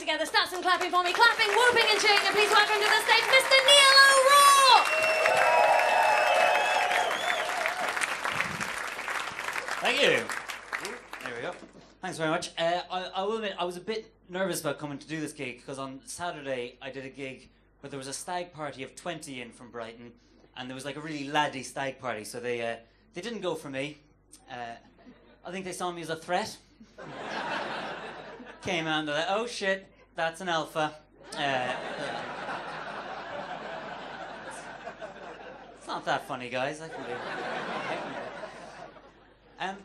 together. Start some clapping for me. Clapping, whooping and cheering. And please welcome to the stage Mr. Neil O'Rourke. Thank you. There we go. Thanks very much. I will admit, I was a bit nervous about coming to do this gig because on Saturday I did a gig where there was a stag party of 20 in from Brighton, and there was like a really laddie stag party, so they didn't go for me. I think they saw me as a threat. Came out and they're like, oh shit, that's an alpha. It's not that funny, guys. I can do it.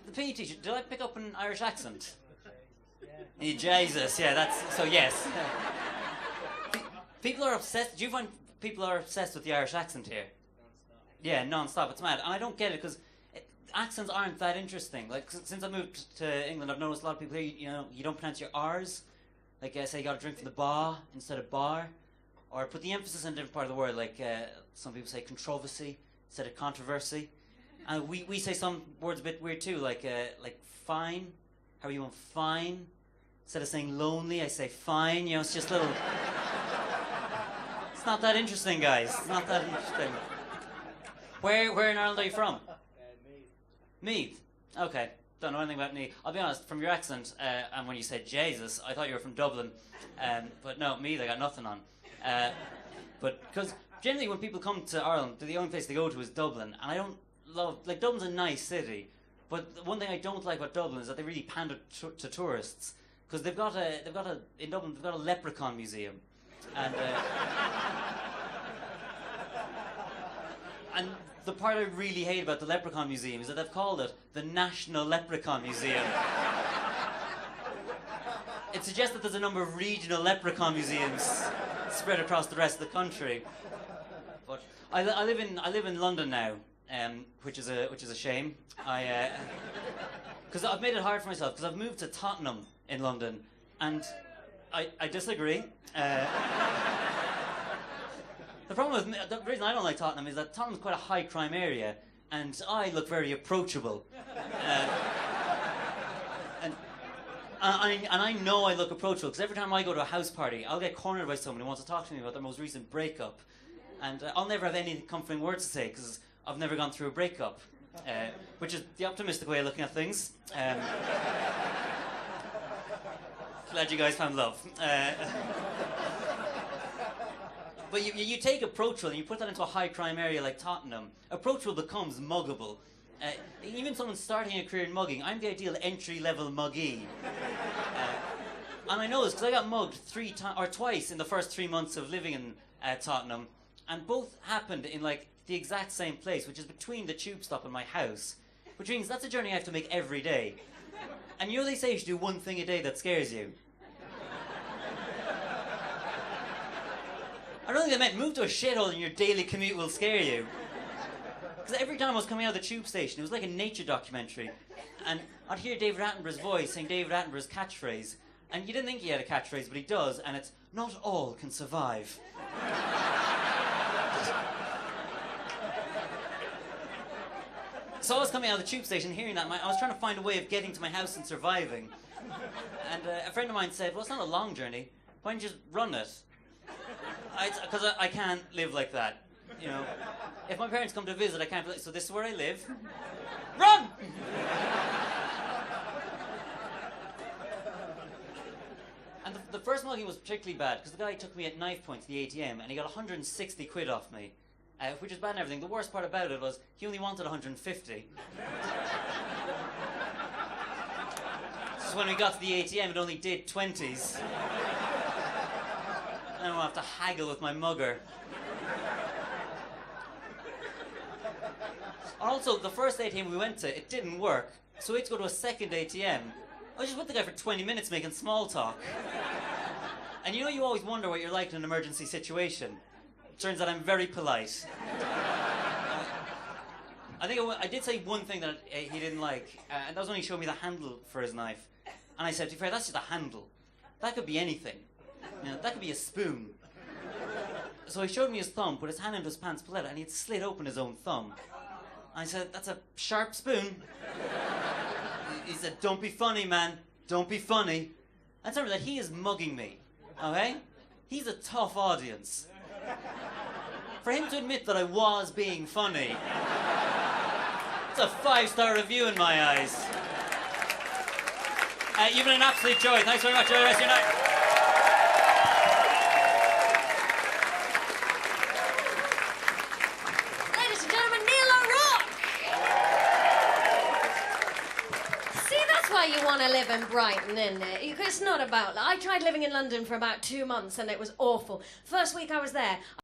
The PE teacher, did I pick up an Irish accent? Yeah. Jesus, yeah, that's, so yes. People are obsessed, do you find people are obsessed with the Irish accent here? Non-stop. Yeah, non-stop, it's mad. And I don't get it, because accents aren't that interesting. Like, since I moved to England, I've noticed a lot of people here, you know, you don't pronounce your R's. Like, say you got a drink from the bar instead of bar. Or put the emphasis on a different part of the word, like some people say controversy instead of controversy. And we say some words a bit weird too, like fine. How are you on fine? Instead of saying lonely, I say fine. You know, it's just little... It's not that interesting, guys. It's not that interesting. Where in Ireland are you from? Meath. Okay. Don't know anything about Meath. I'll be honest, from your accent, and when you said Jesus, I thought you were from Dublin. But no, Meath, I got nothing on. But, because generally when people come to Ireland, the only place they go to is Dublin, and I don't love, like, Dublin's a nice city, but the one thing I don't like about Dublin is that they really pander to tourists, because in Dublin, they've got a leprechaun museum, and and the part I really hate about the Leprechaun Museum is that they've called it the National Leprechaun Museum. It suggests that there's a number of regional leprechaun museums spread across the rest of the country. But I live in London now, which is a shame. Because I've made it hard for myself because I've moved to Tottenham in London, and I disagree. The problem with the reason I don't like Tottenham is that Tottenham's quite a high crime area, and I look very approachable. And I know I look approachable because every time I go to a house party, I'll get cornered by someone who wants to talk to me about their most recent breakup, and I'll never have any comforting words to say because I've never gone through a breakup, which is the optimistic way of looking at things. Glad you guys found love. But you take approachable and you put that into a high crime area like Tottenham, approachable becomes muggable. Even someone starting a career in mugging, I'm the ideal entry-level muggee. And I know this because I got mugged twice in the first 3 months of living in Tottenham, and both happened in like the exact same place, which is between the tube stop and my house, which means that's a journey I have to make every day. And you know they say you should do one thing a day that scares you. I don't think they meant move to a shithole and your daily commute will scare you. Because every time I was coming out of the tube station, it was like a nature documentary. And I'd hear David Attenborough's voice saying David Attenborough's catchphrase. And you didn't think he had a catchphrase, but he does, and it's, not all can survive. So I was coming out of the tube station hearing that, I was trying to find a way of getting to my house and surviving. And a friend of mine said, well, it's not a long journey. Why don't you just run it? Because I can't live like that, you know. If my parents come to visit, I can't. So this is where I live. Run! And the first mugging was particularly bad because the guy took me at knife point to the ATM and he got 160 quid off me, which is bad and everything. The worst part about it was he only wanted 150. So when we got to the ATM, it only did 20s. I don't have to haggle with my mugger. Also, the first ATM we went to, it didn't work. So we had to go to a second ATM. I was just with the guy for 20 minutes making small talk. And you know you always wonder what you're like in an emergency situation. Turns out I'm very polite. I think I did say one thing that he didn't like, and that was when he showed me the handle for his knife. And I said, to be fair, that's just a handle. That could be anything. You know, that could be a spoon. So he showed me his thumb, put his hand into his pants pocket, and he had slit open his own thumb. I said, that's a sharp spoon. He said, don't be funny, man. Don't be funny. And remember that he is mugging me. Okay? He's a tough audience. For him to admit that I was being funny, it's a 5-star review in my eyes. You've been an absolute joy. Thanks very much. Enjoy the rest of your night. Ladies and gentlemen, Neil O'Rourke! See, that's why you want to live in Brighton, isn't it? It's not about... I tried living in London for about 2 months and it was awful. First week I was there...